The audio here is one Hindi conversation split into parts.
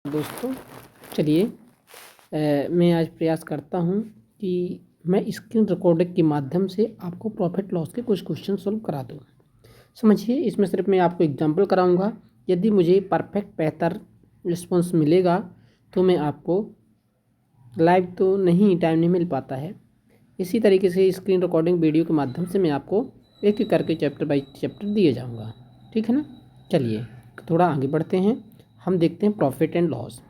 दोस्तों चलिए मैं आज प्रयास करता हूं कि मैं स्क्रीन रिकॉर्डिंग के माध्यम से आपको प्रॉफिट लॉस के कुछ क्वेश्चन सॉल्व करा दूं। समझिए, इसमें सिर्फ मैं आपको एग्जांपल कराऊंगा। यदि मुझे परफेक्ट बेहतर रिस्पॉन्स मिलेगा तो मैं आपको लाइव तो नहीं, टाइम नहीं मिल पाता है। इसी तरीके से स्क्रीन रिकॉर्डिंग वीडियो के माध्यम से मैं आपको एक एक करके चैप्टर बाई चैप्टर दिए जाऊँगा। ठीक है ना। चलिए थोड़ा आगे बढ़ते हैं। हम देखते हैं प्रॉफिट एंड लॉस।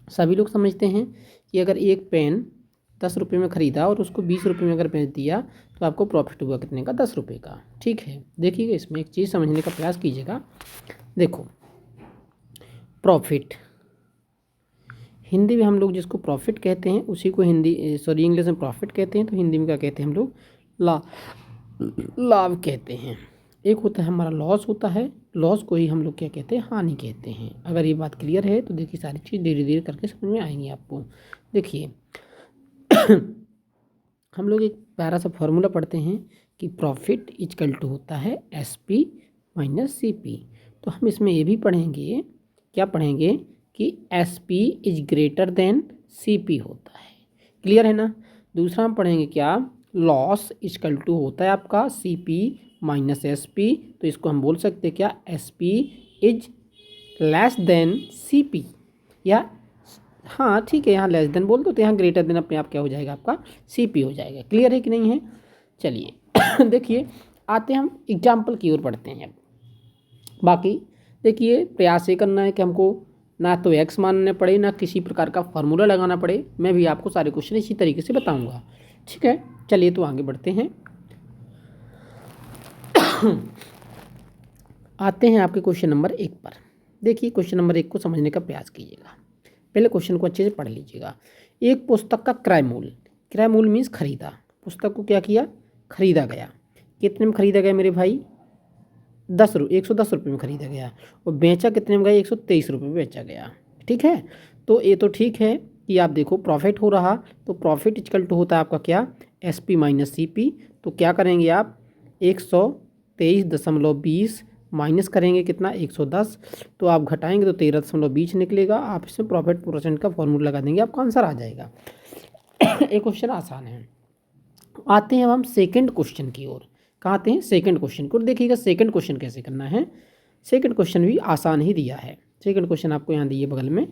सभी लोग समझते हैं कि अगर एक पेन 10 रुपये में ख़रीदा और उसको 20 रुपये में अगर बेच दिया तो आपको प्रॉफिट हुआ कितने का? 10 रुपये का। ठीक है, देखिएगा इसमें एक चीज़ समझने का प्रयास कीजिएगा। देखो, प्रॉफिट हिंदी में हम लोग जिसको प्रॉफिट कहते हैं उसी को इंग्लिश में प्रॉफिट कहते हैं, तो हिंदी में क्या कहते हैं हम लोग? लाभ कहते हैं। एक होता है हमारा लॉस होता है, लॉस को ही हम लोग क्या कहते हैं? हानि कहते हैं। अगर ये बात क्लियर है तो देखिए सारी चीज़ धीरे धीरे करके समझ में आएंगी आपको। देखिए हम लोग एक प्यारा सा फॉर्मूला पढ़ते हैं कि प्रॉफिट इजकल टू होता है SP माइनस CP। तो हम इसमें ये भी पढ़ेंगे, क्या पढ़ेंगे कि SP is greater than CP होता है। क्लियर है ना। दूसरा हम पढ़ेंगे क्या? लॉस इजकल टू होता है आपका CP माइनस SP। तो इसको हम बोल सकते हैं क्या? SP is less than CP, या हाँ ठीक है, यहाँ लेस देन बोल दो तो यहाँ ग्रेटर देन अपने आप क्या हो जाएगा? आपका CP हो जाएगा। क्लियर है कि नहीं है? चलिए देखिए, आते हैं हम एग्जाम्पल की ओर पढ़ते हैं। बाकी देखिए, प्रयास ये करना है कि हमको ना तो x मानने पड़े, ना किसी प्रकार का फार्मूला लगाना पड़े। मैं भी आपको सारे क्वेश्चन इसी तरीके से बताऊंगा। ठीक है, चलिए तो आगे बढ़ते हैं। आते हैं आपके क्वेश्चन नंबर 1 पर। देखिए, क्वेश्चन नंबर 1 को समझने का प्रयास कीजिएगा। पहले क्वेश्चन को अच्छे से पढ़ लीजिएगा। एक पुस्तक का क्रय मूल्य, क्रय मूल्य मीन्स खरीदा। पुस्तक को क्या किया? खरीदा गया। कितने में खरीदा गया मेरे भाई? 110 रुपये में खरीदा गया। और बेचा कितने में गया? 123 रुपये में बेचा गया। ठीक है, तो ये तो ठीक है कि आप देखो प्रॉफिट हो रहा, तो प्रॉफिट इक्वल टू होता है आपका क्या? SP minus CP। तो क्या करेंगे आप? 123.20 माइनस करेंगे कितना? 110। तो आप घटाएंगे तो 13.20 निकलेगा। आप इसमें प्रॉफिट परसेंट का फॉर्मूला लगा देंगे, आपका आंसर आ जाएगा। एक क्वेश्चन आसान है। आते हैं हम सेकंड क्वेश्चन की ओर। कहाँ आते हैं? सेकंड क्वेश्चन को। देखिएगा सेकंड क्वेश्चन कैसे करना है। सेकंड क्वेश्चन भी आसान ही दिया है। सेकंड क्वेश्चन आपको यहाँ दिए बगल में,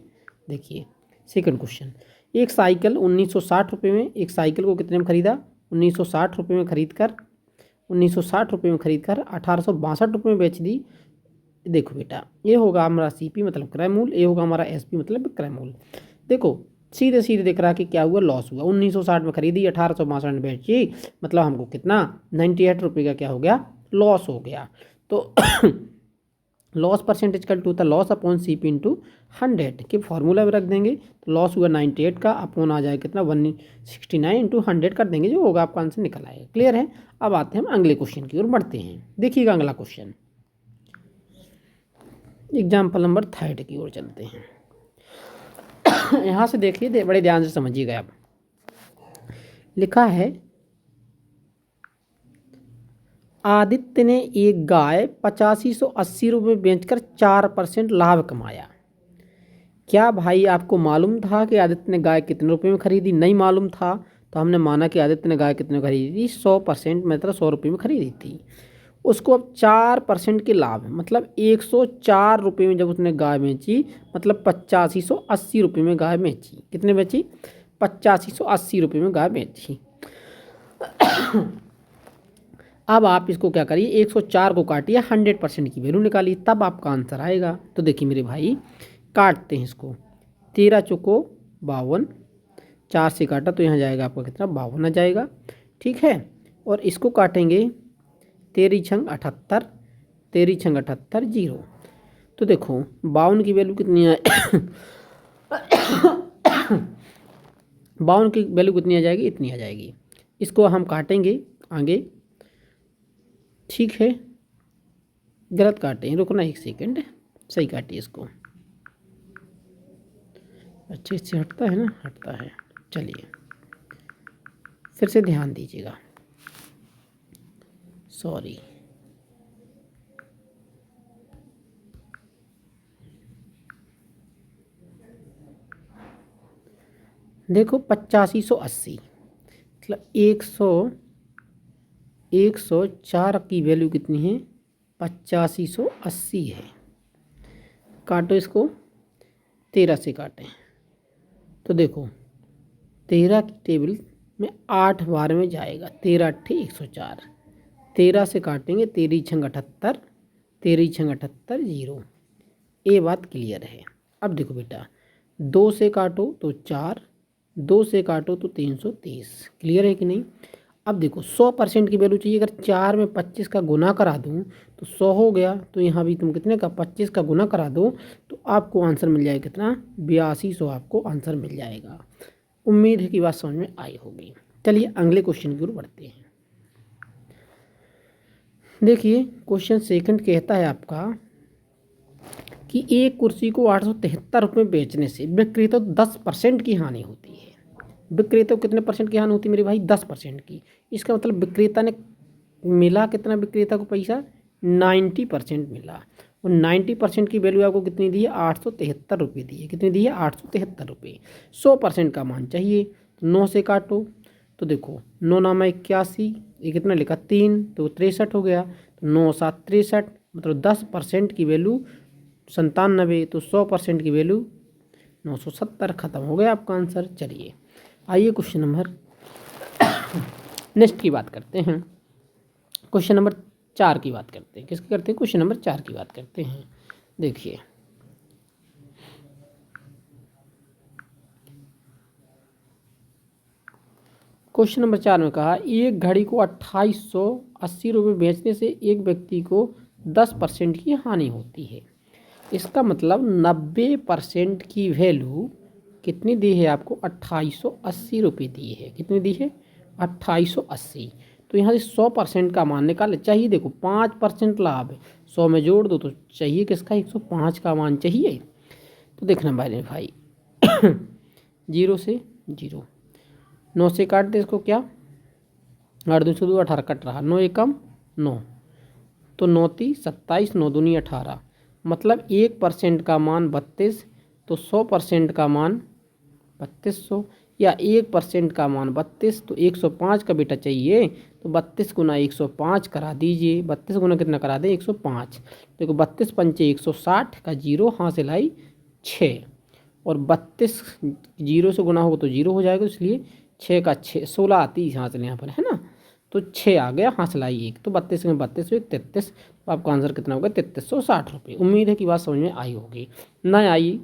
देखिए सेकंड क्वेश्चन। एक साइकिल 1960 रुपये में, एक साइकिल को कितने में खरीदा? 1960 रुपये में खरीद कर 1862 रुपये में बेच दी। देखो बेटा, ये होगा हमारा CP मतलब क्रय मूल्य, ये होगा हमारा SP मतलब क्रय मूल्य। देखो सीधे सीधे दिख रहा कि क्या हुआ? लॉस हुआ। 1960 में खरीदी, 1862 में बेची, मतलब हमको कितना? 98 रुपये का क्या हो गया? लॉस हो गया। तो लॉस परसेंटेज कल टू था लॉस अपॉन CP इंटू 100 के फॉर्मूला में रख देंगे। तो लॉस हुआ 98 का, अपॉन आ जाएगा कितना? 169 इंटू 100 कर देंगे, जो होगा आपका आंसर निकल आएगा। क्लियर है। अब आते हैं हम अगले क्वेश्चन की ओर बढ़ते हैं। देखिएगा अगला क्वेश्चन, एग्जाम्पल नंबर 3 की ओर चलते हैं। यहाँ से देखिए, बड़े ध्यान से समझिएगा। आप लिखा है, आदित्य ने एक गाय 8580 रुपये में बेचकर 4% लाभ कमाया। क्या भाई आपको मालूम था कि आदित्य ने गाय कितने रुपये में खरीदी? नहीं मालूम था, तो हमने माना कि आदित्य ने गाय कितने में खरीदी थी? 100%, मतलब 100 रुपये में खरीदी थी। उसको अब 4% के लाभ, मतलब 104 रुपये में जब उसने गाय बेची, मतलब 8580 रुपये में गाय बेची। कितने बेची? 8580 रुपये में गाय बेची। अब आप इसको क्या करिए? 104 को काटिए, 100% की वैल्यू निकालिए, तब आपका आंसर आएगा। तो देखिए मेरे भाई, काटते हैं इसको। 13 चौको 52, 4 से काटा तो यहाँ जाएगा आपका कितना? 52 आ जाएगा। ठीक है, और इसको काटेंगे 13 छंग 78, 13 छंग 78 0। तो देखो 52 की वैल्यू कितनी है? 52 की वैल्यू कितनी आ जाएगी? इतनी आ जाएगी। इसको हम काटेंगे आगे। ठीक है, गलत काटे हैं, रुकना 1 सेकंड, सही काटिए इसको। अच्छे से हटता है ना? हटता है। चलिए फिर से ध्यान दीजिएगा, सॉरी। देखो 8580 मतलब 104 की वैल्यू कितनी है, 8580 है। काटो इसको, 13 से काटें तो देखो 13 की टेबल में 8 बार में जाएगा, 13 अट्ठे 104, 13 से काटेंगे, 13 छंग 78, 13 छंग 78 जीरो। ये बात क्लियर है। अब देखो बेटा 2 से काटो तो 4, 2 से काटो तो 330, क्लियर है कि नहीं। अब देखो 100% की वैल्यू चाहिए, अगर 4 में 25 का गुना करा दूँ तो 100 हो गया, तो यहाँ भी तुम कितने का 25 का गुना करा दो तो आपको आंसर मिल जाएगा कितना, 8200 आपको आंसर मिल जाएगा। उम्मीद है कि बात समझ में आई होगी। चलिए अगले क्वेश्चन की ओर बढ़ते हैं। देखिए क्वेश्चन सेकंड कहता है आपका कि एक कुर्सी को 873 रुपये बेचने से विक्रेता को 10% की हानि होती है। विक्रेता को कितने परसेंट की हानि होती है मेरे भाई, 10% की। इसका मतलब विक्रेता ने मिला कितना, विक्रेता को पैसा 90% मिला, और 90% की वैल्यू आपको कितनी दी है, 873 रुपये दी है। कितनी दी है, 873 रुपये। 100% का मान चाहिए तो 9 से काटो तो देखो 9 नामा 81, ये कितना लिखा 3 तो 63 हो गया, तो 9 7 63, मतलब 10% की वैल्यू 97, तो 100% की वैल्यू 970। खत्म हो गया आपका आंसर। चलिए आइए क्वेश्चन नंबर नेक्स्ट की बात करते हैं। क्वेश्चन नंबर 4 की बात करते हैं। किसकी करते हैं, क्वेश्चन नंबर 4 की बात करते हैं। देखिए क्वेश्चन नंबर 4 में कहा एक घड़ी को 2880 रुपये बेचने से एक व्यक्ति को 10% की हानि होती है। इसका मतलब 90% की वैल्यू कितनी दी है आपको, 2880 रुपये दी है। कितनी दी है, 2880। तो यहाँ से 100% का मान निकालना चाहिए। देखो 5% लाभ है, 100 में जोड़ दो तो चाहिए किसका, 105 का मान चाहिए। तो देखना भाई 0 से 0, 9 से काट दे इसको, क्या 8 2 से 2 18 कट रहा, 9 एकम 9, तो 9 30 27, 9 दूनी 18, मतलब 1% का मान 32, तो 100% का मान 3200, या 1% का मान 32, तो 105 का बेटा चाहिए, तो 32 गुना 105 करा दीजिए। 32 गुना कितना करा दें, 105। देखो 32 पंचे 160 का जीरो हासिल आई 6, और 32 जीरो से गुना होगा तो जीरो हो जाएगा, इसलिए 6 का 6 16 आती है हासिल यहाँ पर, है ना। तो 6 आ गया, हासिल आई 1, तो 32 में 32 33, तो आपका आंसर कितना होगा, 3360 रुपये। उम्मीद है कि बात समझ में आई होगी। ना आई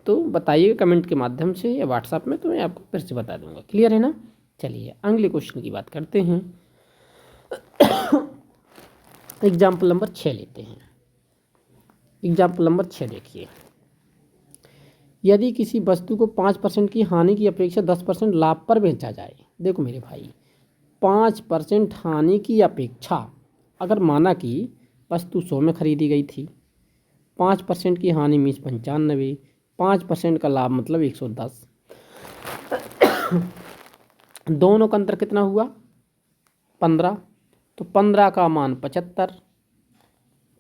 तो बताइए कमेंट के माध्यम से या व्हाट्सएप में, तो मैं आपको फिर से बता दूंगा। क्लियर है ना। चलिए अगले क्वेश्चन की बात करते हैं। एग्जाम्पल नंबर 6 लेते हैं। एग्जाम्पल नंबर 6 देखिए, यदि किसी वस्तु को 5% की हानि की अपेक्षा 10% लाभ पर बेचा जाए। देखो मेरे भाई 5% हानि की अपेक्षा, अगर माना कि वस्तु 100 में खरीदी गई थी, 5% की हानि मीन्स 95, 5% का लाभ मतलब 110, दोनों का अंतर कितना हुआ 15, तो 15 का मान 75,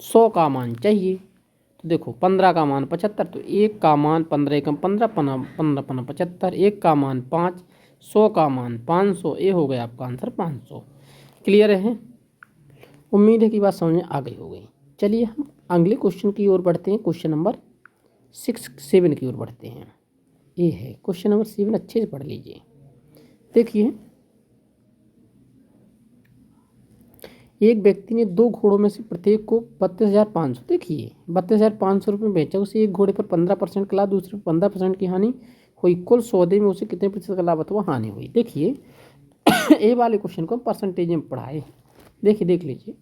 100 का मान चाहिए। तो देखो 15 का मान 75, तो 1 का मान 15 एकम 15, 15 15 75, 1 का मान 5, 100 का मान 500, ये हो गया आपका आंसर 500। क्लियर है। उम्मीद है कि बात समझ में आ गई होगी। चलिए हम अगले क्वेश्चन की ओर बढ़ते हैं। क्वेश्चन नंबर 7 की ओर बढ़ते हैं। ये है क्वेश्चन नंबर 7, अच्छे से पढ़ लीजिए। देखिए एक व्यक्ति ने 2 घोड़ों में से प्रत्येक को 32,500, देखिए 32,500 रुपये बेचा। उसे एक घोड़े पर 15% का लाभ, दूसरे पर 15% की हानि हुई। कुल सौदे में उसे कितने प्रतिशत का लाभ अथवा हानि हुई। देखिए ये वाले क्वेश्चन को हम परसेंटेज में पढ़ाए, देखिए देख लीजिए,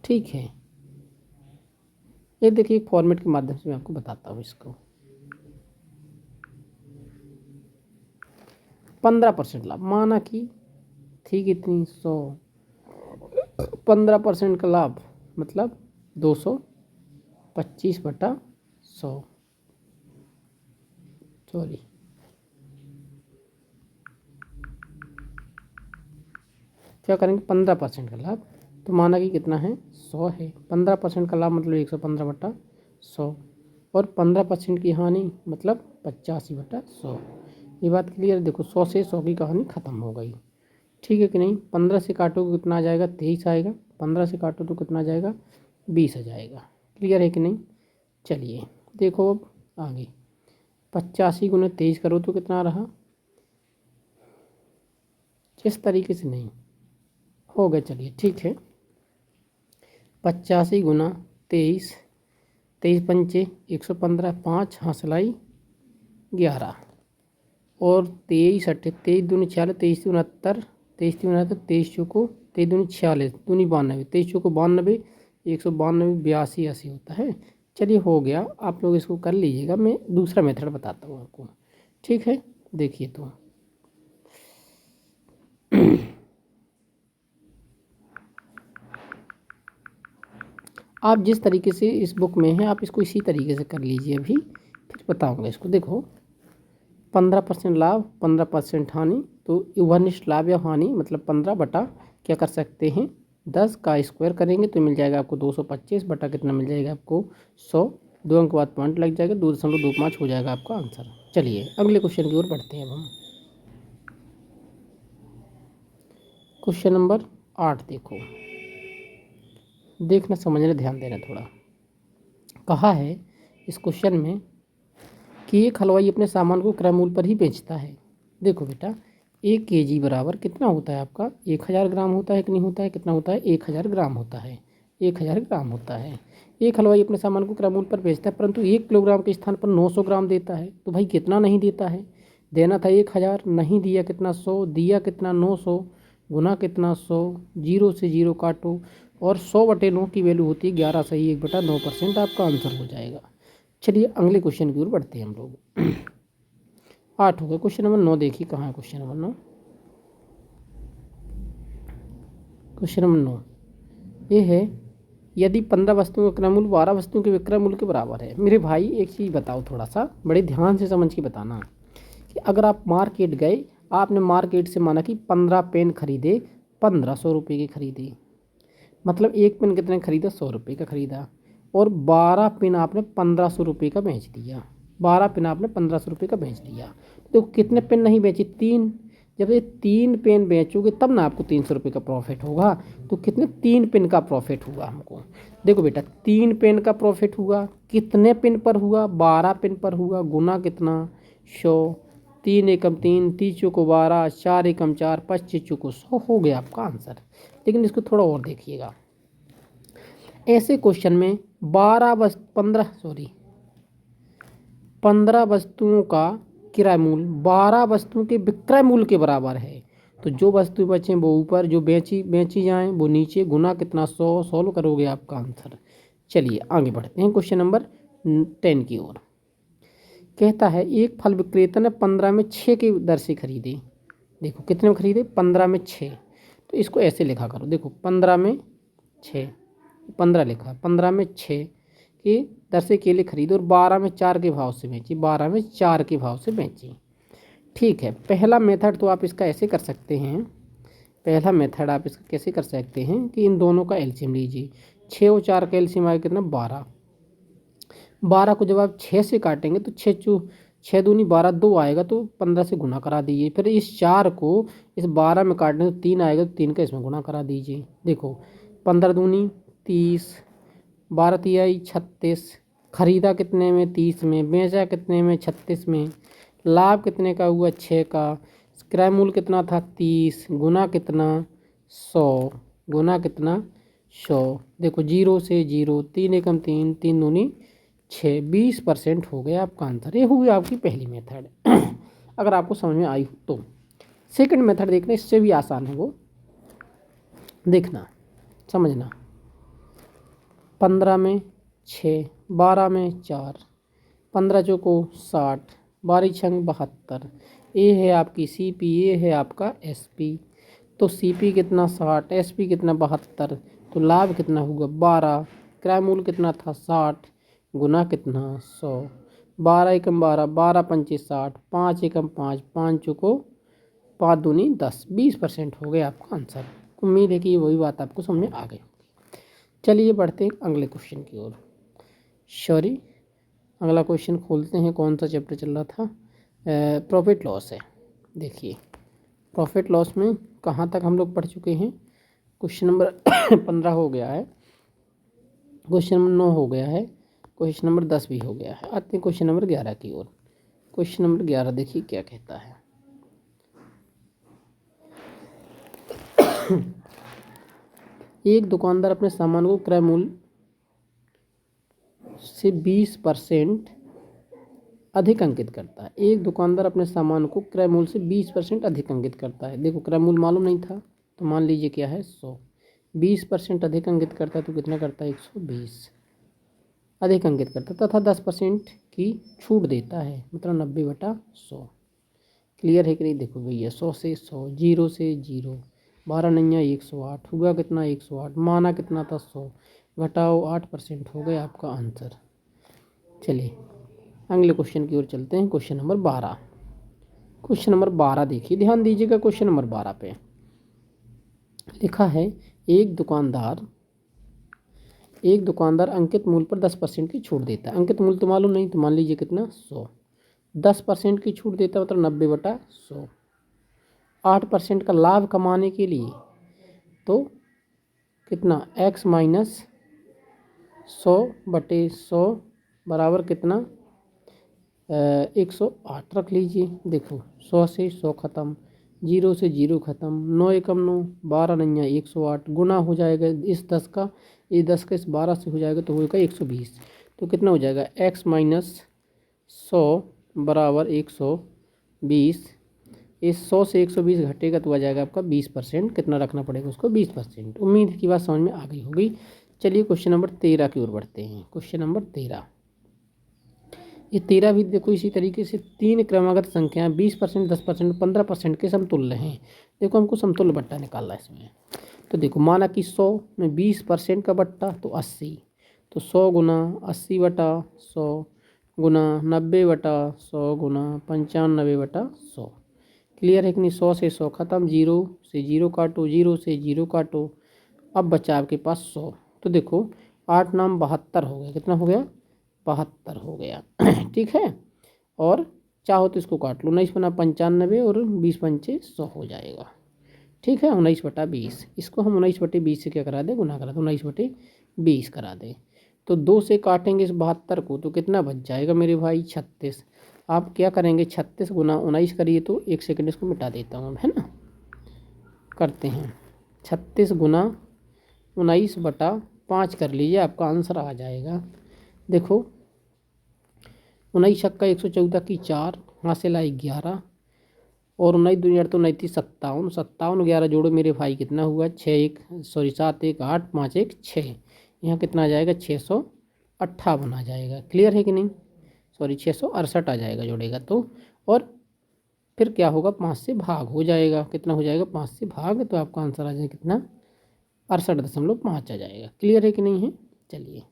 ठीक है। ये देखिए फॉर्मेट के माध्यम से मैं आपको बताता हूँ इसको। 15% लाभ, माना कि थी कितनी 100, 15% का लाभ मतलब 225/100, सॉरी क्या करेंगे 15% का लाभ, तो माना कि कितना है 100 है। 15% का लाभ मतलब 115/100, और 15% की हानि मतलब 85/100। ये बात क्लियर। देखो 100 से 100 की कहानी ख़त्म हो गई। ठीक है कि नहीं। 15 से काटो तो कितना आ जाएगा, 23 आएगा। 15 से काटो तो कितना आ जाएगा, 20 आ जाएगा। क्लियर है कि नहीं। चलिए देखो अब आगे। 85 × 23 करो तो कितना रहा, जिस तरीके से नहीं हो गया। चलिए ठीक है। 85 × 23, 23 × 5 115, 5 हासिलाई 11 और 23 8 23 दूनी 46, 23 दूनी 69, 23 दूनी 69, 23 चौको 23 दूनी 46, दूनी 92, 23 चौको 92, 192, 82 80 होता है। चलिए हो गया। आप लोग इसको कर लीजिएगा, मैं दूसरा मेथड बताता हूँ आपको। ठीक है देखिए। तो आप जिस तरीके से इस बुक में है आप इसको इसी तरीके से कर लीजिए अभी, फिर बताऊँगा इसको। देखो 15% लाभ 15% हानि, तो वनिष्ठ लाभ या हानि मतलब 15 बटा क्या कर सकते हैं 10 का स्क्वायर करेंगे तो मिल जाएगा आपको 225 बटा कितना मिल जाएगा आपको 100। 2 अंक बाद पॉइंट लग जाएगा, 2.25 हो जाएगा आपका आंसर। चलिए अगले क्वेश्चन की ओर बढ़ते हैं अब हम। क्वेश्चन नंबर 8 देखो, देखना समझना ध्यान देना थोड़ा। कहा है इस क्वेश्चन में कि एक हलवाई अपने सामान को क्रय मूल्य पर ही बेचता है। देखो बेटा 1 kg बराबर कितना होता है आपका 1000 ग्राम होता है कि नहीं होता है, कितना होता है 1000 ग्राम होता है, 1000 ग्राम होता है। एक हलवाई अपने सामान को क्रय मूल्य पर बेचता है परंतु 1 किलोग्राम के स्थान पर 900 ग्राम देता है। तो भाई कितना नहीं देता है, देना था 1000, नहीं दिया कितना 100, दिया कितना 900, गुना कितना 100, 0 से 0 काटो और 100/9 की वैल्यू होती है 11 सही 1/9%। आपका आंसर हो जाएगा। चलिए अगले क्वेश्चन की ओर बढ़ते हैं हम लोग। 8 हो गया। क्वेश्चन नंबर 9 देखिए कहाँ है क्वेश्चन नंबर 9। क्वेश्चन नंबर 9 ये है, यदि 15 वस्तुओं का क्रय मूल्य 12 वस्तुओं के विक्रय मूल्य के बराबर है। मेरे भाई एक चीज़ बताओ, थोड़ा सा बड़े ध्यान से समझ के बताना कि अगर आप मार्केट गए, आपने मार्केट से माना कि 15 पेन खरीदे, 1500 रुपये के खरीदे, मतलब एक पेन कितने खरीदा 100 रुपये का खरीदा, और 12 पेन आपने 1500 रुपये का बेच दिया। 12 पेन आपने 1500 रुपये का बेच दिया, तो कितने पेन नहीं बेची, 3। जब ये 3 पेन बेचोगे तब ना आपको 300 रुपये का प्रॉफिट होगा। तो कितने 3 पेन का प्रॉफिट हुआ हमको। देखो बेटा 3 पेन का प्रॉफिट हुआ, कितने पेन पर हुआ 12 पेन पर हुआ, गुना कितना 100, 3 एकम 3, 3 चौको 12, 4 एकम 4, 25 चौको 100 हो गया आपका आंसर। लेकिन इसको थोड़ा और देखिएगा। ऐसे क्वेश्चन में 15 वस्तुओं का किराया मूल्य 12 वस्तुओं के विक्रय मूल्य के बराबर है। तो जो वस्तु बचे वो ऊपर, जो बेची जाएं वो नीचे, गुना कितना 100, सॉल्व करोगे आपका आंसर। चलिए आगे बढ़ते हैं क्वेश्चन नंबर 10 की ओर। कहता है एक फल विक्रेता ने 15 में 6 की दर से खरीदे। देखो कितने में खरीदे 15 में 6, तो इसको ऐसे लिखा करो। देखो 15 में 6, 15 लिखा, 15 में 6 की दर से केले खरीदे और 12 में 4 के भाव से बेची, 12 में 4 के भाव से बेची। ठीक है, पहला मेथड तो आप इसका ऐसे कर सकते हैं, पहला मेथड आप इसका कैसे कर सकते हैं कि इन दोनों का एलसीएम लीजिए। 6 और 4 का एलसीएम आएगा कितना 12। 12 को जब आप 6 से काटेंगे तो 6 दूनी 12, 2 आएगा तो 15 से गुना करा दीजिए। फिर इस 4 को इस 12 में काटने तो 3 आएगा तो 3 का इसमें गुना करा दीजिए। देखो 15 दूनी 30, 12 तिहाई 36, खरीदा कितने में 30 में, बेचा कितने में 36 में, लाभ कितने का हुआ 6 का, क्रय मूल्य कितना था 30, गुना कितना 100, गुना कितना 100। देखो 0 से 0, 3 एकम 3, 3 दूनी 6, 20% हो गया आपका आंसर। ये हुई आपकी पहली मेथड। अगर आपको समझ में आई हो तो सेकंड मेथड देखना, इससे भी आसान है वो, देखना समझना। 15 में 6, 12 में 4, 15 चौको 60, 12 छंग 72। ये है आपकी सीपी, ये है आपका एसपी। तो सीपी कितना 60, एसपी कितना 72, तो लाभ कितना होगा 12, क्रय मूल्य कितना था 60, गुना कितना 100, 12 एकम 12, 12 पंचे 60, 5 एकम 5, 5 चौको 5 दूनी 10, 20% हो गया आपका आंसर। उम्मीद है कि वही बात आपको समझ में आ गई। चलिए बढ़ते हैं अगले क्वेश्चन की ओर। सॉरी अगला क्वेश्चन खोलते हैं, कौन सा चैप्टर चल रहा था, प्रॉफिट लॉस है। देखिए प्रॉफिट लॉस में कहाँ तक हम लोग पढ़ चुके हैं, क्वेश्चन नंबर 15 हो गया है, क्वेश्चन नंबर 9 हो गया है, क्वेश्चन नंबर 10 भी हो गया है। आते हैं क्वेश्चन नंबर 11 की ओर। क्वेश्चन नंबर 11 देखिए क्या कहता है। एक दुकानदार अपने सामान को क्रय मूल्य से 20% अधिक अंकित करता है। एक दुकानदार अपने सामान को क्रय मूल्य से 20% अधिक अंकित करता है। देखो क्रय मूल्य मालूम नहीं था तो मान लीजिए क्या है 100, 20% अधिक अंकित करता है तो कितना करता है 120 अधिक अंकित करता है, तथा 10% की छूट देता है, मतलब 90/100। क्लियर है कि नहीं। देखो भैया 100 से 100, 0 से 0, 12 नैया 108 हुआ, कितना 108, माना कितना था 100, घटाओ 8% हो गया आपका आंसर। चलिए अगले क्वेश्चन की ओर चलते हैं, क्वेश्चन नंबर 12। क्वेश्चन नंबर 12 देखिए, ध्यान दीजिएगा। क्वेश्चन नंबर 12 पे लिखा है एक दुकानदार अंकित मूल्य पर 10% की छूट देता है। अंकित मूल्य तो मालूम नहीं तो मान लीजिए कितना 100, 10% की छूट देता है मतलब 90/100। 8% का लाभ कमाने के लिए तो कितना x माइनस 100/100 बराबर कितना 108 रख लीजिए। देखो 100 से 100 ख़त्म, 0 से 0 ख़त्म, 9 एकम 9, 12 नैया 108, गुना हो जाएगा इस 10 का, ये 10 का इस 12 से हो जाएगा तो होगा 120। तो कितना हो जाएगा x माइनस 100 बराबर 120। इस 100 से 120 घटेगा तो आ जाएगा आपका 20%। कितना रखना पड़ेगा उसको 20%। उम्मीद की बात समझ में आ गई होगी। चलिए क्वेश्चन नंबर 13 की ओर बढ़ते हैं। क्वेश्चन नंबर 13, ये 13 भी देखो इसी तरीके से 3 क्रमागत संख्याएं 20%, 10%, 15% के समतुल्य हैं। देखो हमको समतुल्य बट्टा निकालना है इसमें। तो देखो माना कि 100 में 20% का बट्टा तो 80, तो 100 गुना 80/100 गुना 90/100 गुना 95/100। क्लियर है कि नहीं। 100 से 100 ख़त्म, 0 से 0 काटो, 0 से 0 काटो, अब बचा आपके पास 100। तो देखो 8 नाम 72 हो गया, कितना हो गया 72 हो गया। ठीक है, और चाहो तो इसको काट लो, 19×95 और 20×5 100 हो जाएगा। ठीक है 19/20, इसको हम 19/20 से क्या करा दें गुना करा दें, 19/20 करा दें। तो 2 से काटेंगे इस 72 को तो कितना बच जाएगा मेरे भाई 36। आप क्या करेंगे 36 गुना 19 करिए, तो 1 सेकंड इसको मिटा देता हूँ है ना, करते हैं 36 गुना 19/5 कर लीजिए, आपका आंसर आ जाएगा। देखो 19 छक्का 114 की 4 हासिल आई 11, और 19 दूनी तो 29 57, 57 11 जोड़ो मेरे भाई कितना हुआ 7 1 8 5 1 6, यहाँ कितना आ जाएगा 658 आ जाएगा। क्लियर है कि नहीं, सॉरी 668 आ जाएगा जोड़ेगा तो। और फिर क्या होगा 5 से भाग हो जाएगा, कितना हो जाएगा 5 से भाग, तो आपका आंसर आ जाएगा कितना 68.5 आ जाएगा। क्लियर है कि नहीं है। चलिए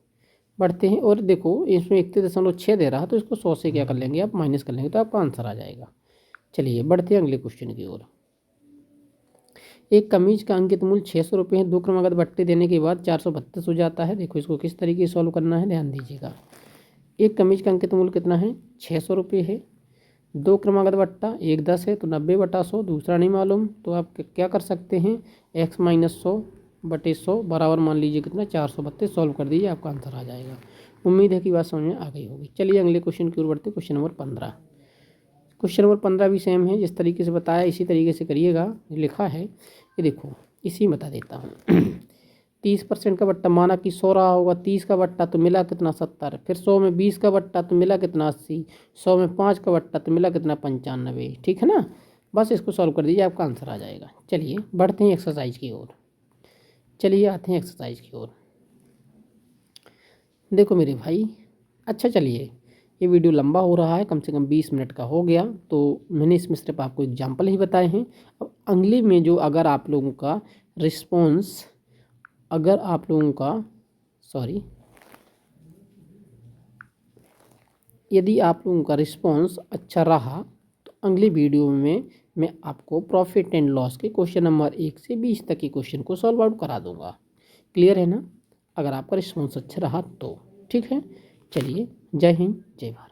बढ़ते हैं, और देखो इसमें 31.6 दे रहा है तो इसको 100 से क्या कर लेंगे आप माइनस कर लेंगे तो आपका आंसर आ जाएगा। चलिए बढ़ते हैं अगले क्वेश्चन की ओर। एक कमीज का अंकित मूल्य 600 रुपये है, 2 क्रमागत बट्टे देने के बाद 432 हो जाता है। देखो इसको किस तरीके से सॉल्व करना है ध्यान दीजिएगा। एक कमीज का अंकित मूल्य कितना है 600 रुपये है, 2 क्रमागत बट्टा, एक 10 है तो 90/100, दूसरा नहीं मालूम तो आप क्या कर सकते हैं x माइनस 100/100 बराबर मान लीजिए कितना 432, सॉल्व कर दीजिए आपका आंसर आ जाएगा। उम्मीद है कि बात समझ में आ गई होगी। चलिए अगले क्वेश्चन की ओर बढ़ते हैं, क्वेश्चन नंबर 15। क्वेश्चन नंबर 15 भी सेम है, जिस तरीके से बताया इसी तरीके से करिएगा। लिखा है ये देखो, इसी बता देता हूँ 30% का बट्टा, माना कि 100 रहा होगा, 30 का बट्टा तो मिला कितना 70, फिर 100 में 20 का बट्टा तो मिला कितना 80, 100 में 5 का बट्टा तो मिला कितना 95। ठीक है ना, बस इसको सॉल्व कर दीजिए आपका आंसर आ जाएगा। चलिए बढ़ते हैं एक्सरसाइज की ओर। चलिए आते हैं एक्सरसाइज की ओर। देखो मेरे भाई, अच्छा चलिए ये वीडियो लंबा हो रहा है, कम से कम 20 मिनट का हो गया, तो मैंने इसमें सिर्फ आपको एग्जाम्पल ही बताए हैं। अब अगले में जो अगर आप लोगों का रिस्पॉन्स, अगर आप लोगों का सॉरी यदि आप लोगों का रिस्पॉन्स अच्छा रहा तो अगली वीडियो में मैं आपको प्रॉफिट एंड लॉस के क्वेश्चन नंबर 1 से 20 तक के क्वेश्चन को सॉल्व आउट करा दूंगा। क्लियर है ना, अगर आपका रिस्पॉन्स अच्छा रहा तो। ठीक है, चलिए, जय हिंद, जय भारत।